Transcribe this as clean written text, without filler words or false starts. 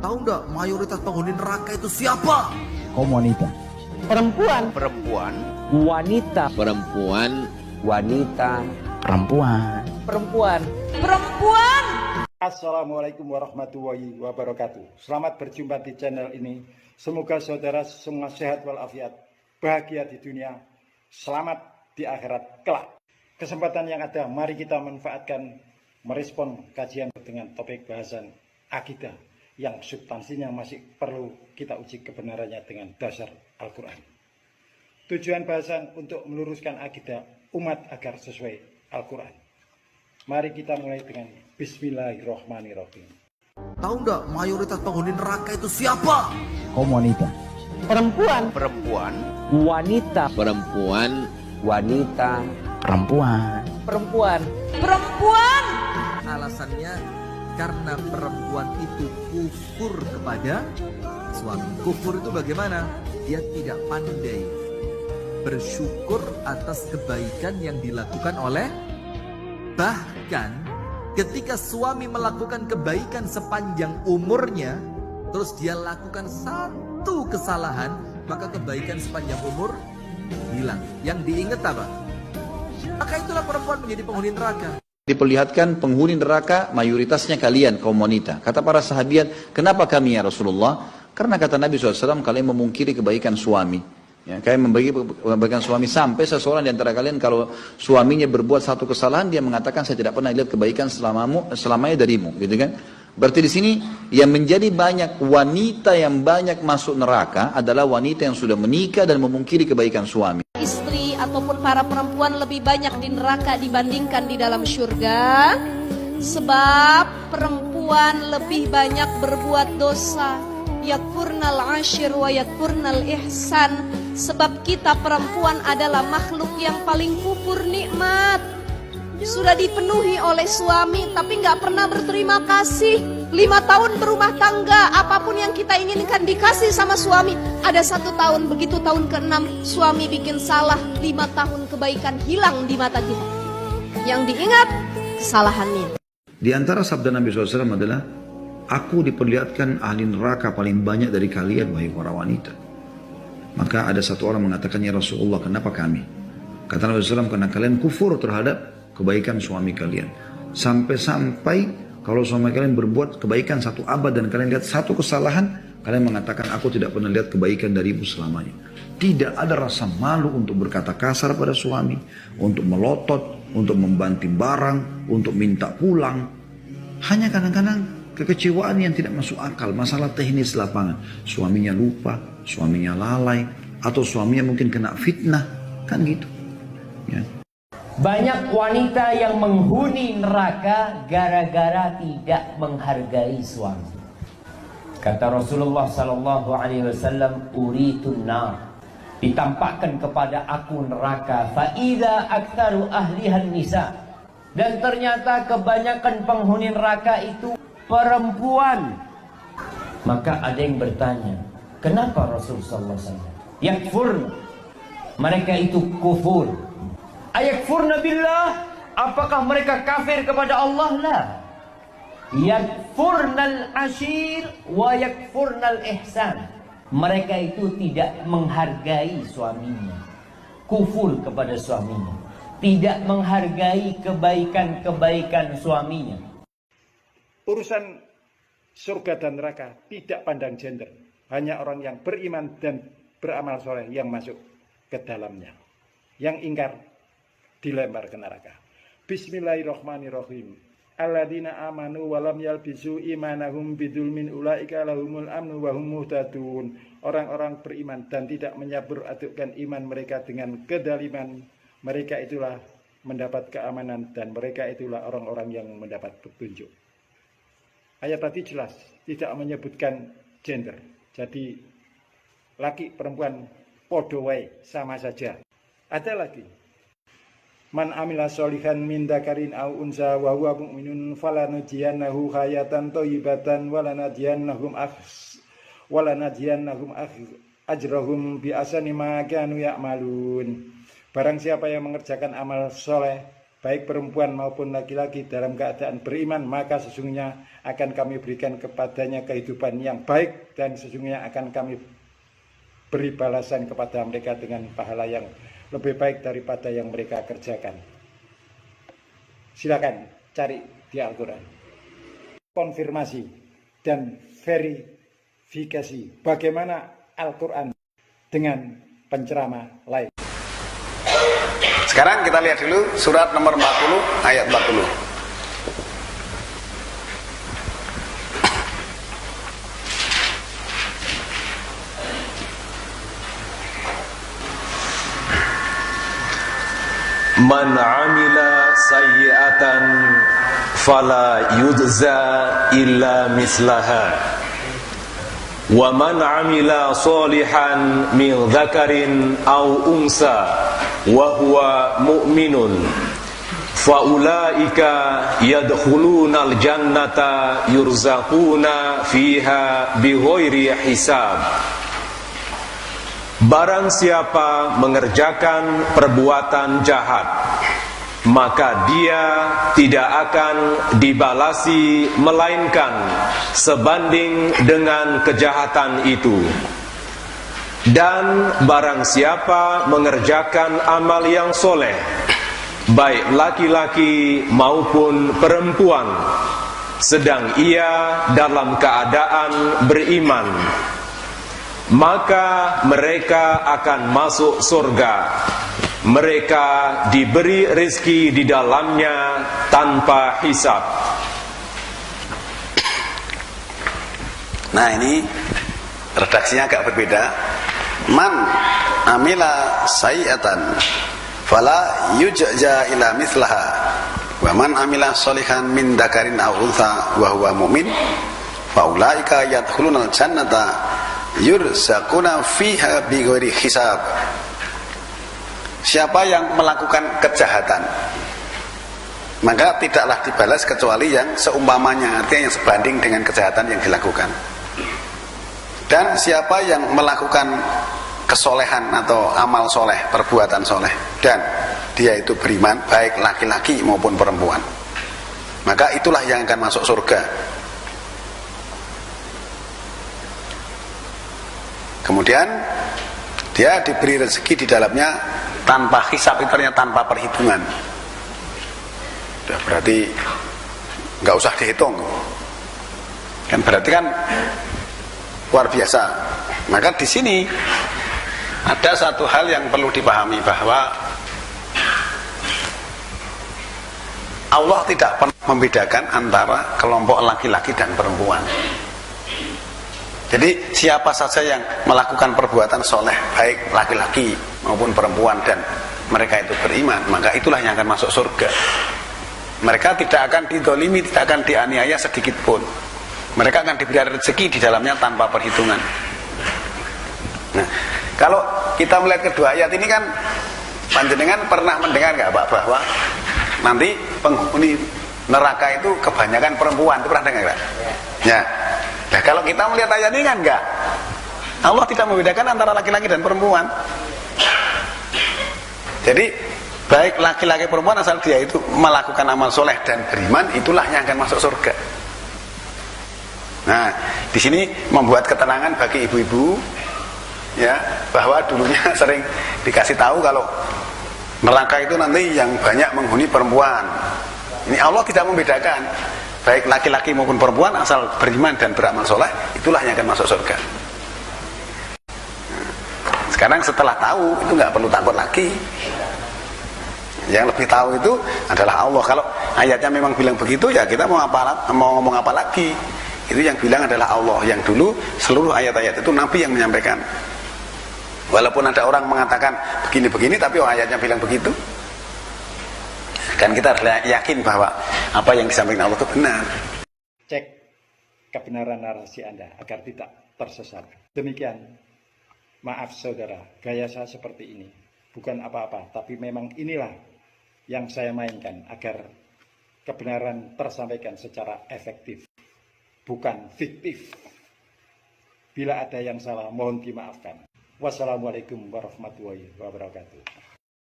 Tahu nggak mayoritas penghuni neraka itu siapa? Komunita. Perempuan. Perempuan. Wanita. Perempuan. Wanita. Perempuan. Perempuan. Perempuan. Assalamualaikum warahmatullahi wabarakatuh. Selamat berjumpa di channel ini. Semoga saudara semua sehat walafiat, bahagia di dunia, selamat di akhirat kelak. Kesempatan yang ada, mari kita manfaatkan merespon kajian dengan topik bahasan akidah yang substansinya masih perlu kita uji kebenarannya dengan dasar Al-Quran. Tujuan bahasan untuk meluruskan akidah umat agar sesuai Al-Quran. Mari kita mulai dengan Bismillahirrahmanirrahim. Tahu nggak mayoritas penghuni neraka itu siapa? Komunita. Perempuan. Perempuan. Wanita. Perempuan. Wanita. Perempuan. Perempuan. Perempuan. Alasannya karena perempuan itu kufur kepada suami. Kufur itu bagaimana? Dia tidak pandai bersyukur atas kebaikan yang dilakukan oleh, bahkan ketika suami melakukan kebaikan sepanjang umurnya, terus dia lakukan satu kesalahan, maka kebaikan sepanjang umur hilang. Yang diingat apa? Maka itulah perempuan menjadi penghuni neraka. Diperlihatkan penghuni neraka mayoritasnya kalian kaum wanita. Kata para sahabat, kenapa kami ya Rasulullah? Karena kata Nabi SAW, kalian memungkiri kebaikan suami. Ya, kalian membagi kebaikan suami sampai seseorang di antara kalian kalau suaminya berbuat satu kesalahan, dia mengatakan saya tidak pernah lihat kebaikan selamanya darimu, gitu kan? Berarti di sini yang menjadi banyak wanita yang banyak masuk neraka adalah wanita yang sudah menikah dan memungkiri kebaikan suami. Istri ataupun para perempuan lebih banyak di neraka dibandingkan di dalam surga. Sebab perempuan lebih banyak berbuat dosa. Yakfurnal ashir wa yakfurnal ihsan. Sebab kita perempuan adalah makhluk yang paling kufur nikmat. Sudah dipenuhi oleh suami tapi nggak pernah berterima kasih. 5 tahun berumah tangga, apapun yang kita inginkan dikasih sama suami. Ada 1 tahun, begitu tahun ke-6 suami bikin salah, 5 tahun kebaikan hilang di mata kita. Yang diingat kesalahannya. Di antara sabda Nabi SAW adalah, aku diperlihatkan ahli neraka paling banyak dari kalian, wahai para wanita. Maka ada satu orang mengatakan, ya Rasulullah, kenapa kami? Kata Nabi SAW, karena kalian kufur terhadap kebaikan suami kalian. Sampai-sampai kalau suami kalian berbuat kebaikan 1 abad dan kalian lihat 1 kesalahan, kalian mengatakan aku tidak pernah lihat kebaikan darimu selamanya. Tidak ada rasa malu untuk berkata kasar pada suami, untuk melotot, untuk membanting barang, untuk minta pulang. Hanya kadang-kadang kekecewaan yang tidak masuk akal, masalah teknis lapangan. Suaminya lupa, suaminya lalai, atau suaminya mungkin kena fitnah, kan gitu. Ya. Banyak wanita yang menghuni neraka gara-gara tidak menghargai suami. Kata Rasulullah sallallahu alaihi wasallam, uritun nar. Ditampakkan kepada aku neraka, fa idza aktsaru ahlihan nisa. Dan ternyata kebanyakan penghuni neraka itu perempuan. Maka ada yang bertanya, kenapa Rasulullah sallallahu alaihi wasallam yakfurn? Mereka itu kufur. Ayakfurna billah, apakah mereka kafir kepada Allah? La. Yakfurnal ashir wa yakfurnal ihsan. Mereka itu tidak menghargai suaminya, kufur kepada suaminya, tidak menghargai kebaikan-kebaikan suaminya. Urusan surga dan neraka tidak pandang gender. Hanya orang yang beriman dan beramal soleh yang masuk ke dalamnya. Yang ingkar dilempar ke neraka. Bismillahirrahmanirrahim. Alladzina amanu walam yalbisu imanahum bidzulmin ulaika lahumul amnu wa hum muhtadun. Orang-orang beriman dan tidak menyabur adukkan iman mereka dengan kedaliman, mereka itulah mendapat keamanan dan mereka itulah orang-orang yang mendapat petunjuk. Ayat tadi jelas tidak menyebutkan gender. Jadi laki perempuan podo wae sama saja. Ada lagi. Man amila sholihan min dzakarin aw unsa wa huwa mu'minun falanuhyiyannahu hayatan thayyibatan walanajziyannahum ajrahum bi ahsani ma kanu ya'malun. Barang siapa yang mengerjakan amal soleh baik perempuan maupun laki-laki dalam keadaan beriman, maka sesungguhnya akan kami berikan kepadanya kehidupan yang baik, dan sesungguhnya akan kami beri balasan kepada mereka dengan pahala yang lebih baik daripada yang mereka kerjakan. Silakan cari di Al-Quran. Konfirmasi dan verifikasi bagaimana Al-Quran dengan penceramah lain. Sekarang kita lihat dulu surat nomor 40 ayat 40. Man amila sayyi'atan fala yujza illa mislaha wa man amila solihan min dzakarin aw unsa wa huwa mu'minun fa ulaika yadkhulunal jannata yurzaquna fiha bighairi hisab. Barang siapa mengerjakan perbuatan jahat, maka dia tidak akan dibalasi melainkan sebanding dengan kejahatan itu. Dan barang siapa mengerjakan amal yang soleh, baik laki-laki maupun perempuan, sedang ia dalam keadaan beriman, maka mereka akan masuk surga. Mereka diberi rezeki di dalamnya tanpa hisab. Nah, ini redaksinya agak berbeda. Man amila sayyi'atan fala yujza ila mithlaha wa man amila sholihan min dzakarin aw untha wa huwa mu'min fa ulaika yadkhulunal jannata yurzaquna fiha bighairi hisab. Siapa yang melakukan kejahatan, maka tidaklah dibalas kecuali yang seumpamanya, artinya yang sebanding dengan kejahatan yang dilakukan. Dan siapa yang melakukan kesolehan atau amal soleh, perbuatan soleh, dan dia itu beriman, baik laki-laki maupun perempuan, maka itulah yang akan masuk surga. Kemudian dia diberi rezeki di dalamnya tanpa hisab, itu artinya tanpa perhitungan. Berarti nggak usah dihitung, kan berarti kan luar biasa. Maka di sini ada satu hal yang perlu dipahami, bahwa Allah tidak pernah membedakan antara kelompok laki-laki dan perempuan. Jadi siapa saja yang melakukan perbuatan soleh, baik laki-laki maupun perempuan, dan mereka itu beriman, maka itulah yang akan masuk surga. Mereka tidak akan didolimi, tidak akan dianiaya sedikit pun. Mereka akan diberi rezeki di dalamnya tanpa perhitungan. Nah, kalau kita melihat kedua ayat ini kan, panjenengan pernah mendengar nggak Pak, bahwa nanti penghuni neraka itu kebanyakan perempuan, itu pernah dengar nggak? Ya. Nah, kalau kita melihat ayat ini kan enggak, Allah tidak membedakan antara laki-laki dan perempuan. Jadi baik laki-laki perempuan, asal dia itu melakukan amal soleh dan beriman, itulah yang akan masuk surga. Nah, di sini membuat ketenangan bagi ibu-ibu, ya, bahwa dulunya sering dikasih tahu kalau neraka itu nanti yang banyak menghuni perempuan. Ini Allah tidak membedakan, baik laki-laki maupun perempuan, asal beriman dan beramal soleh, itulah yang akan masuk surga. Sekarang setelah tahu, itu nggak perlu takut lagi. Yang lebih tahu itu adalah Allah. Kalau ayatnya memang bilang begitu, ya kita mau ngomong apa lagi? Itu yang bilang adalah Allah. Yang dulu seluruh ayat-ayat itu Nabi yang menyampaikan. Walaupun ada orang mengatakan begini-begini, tapi ayatnya bilang begitu. Kan kita harus yakin bahwa apa yang disampaikan Allah itu benar. Cek kebenaran narasi Anda agar tidak tersesat. Demikian, maaf saudara, gaya saya seperti ini. Bukan apa-apa, tapi memang inilah yang saya mainkan agar kebenaran tersampaikan secara efektif, bukan fiktif. Bila ada yang salah, mohon dimaafkan. Wassalamualaikum warahmatullahi wabarakatuh.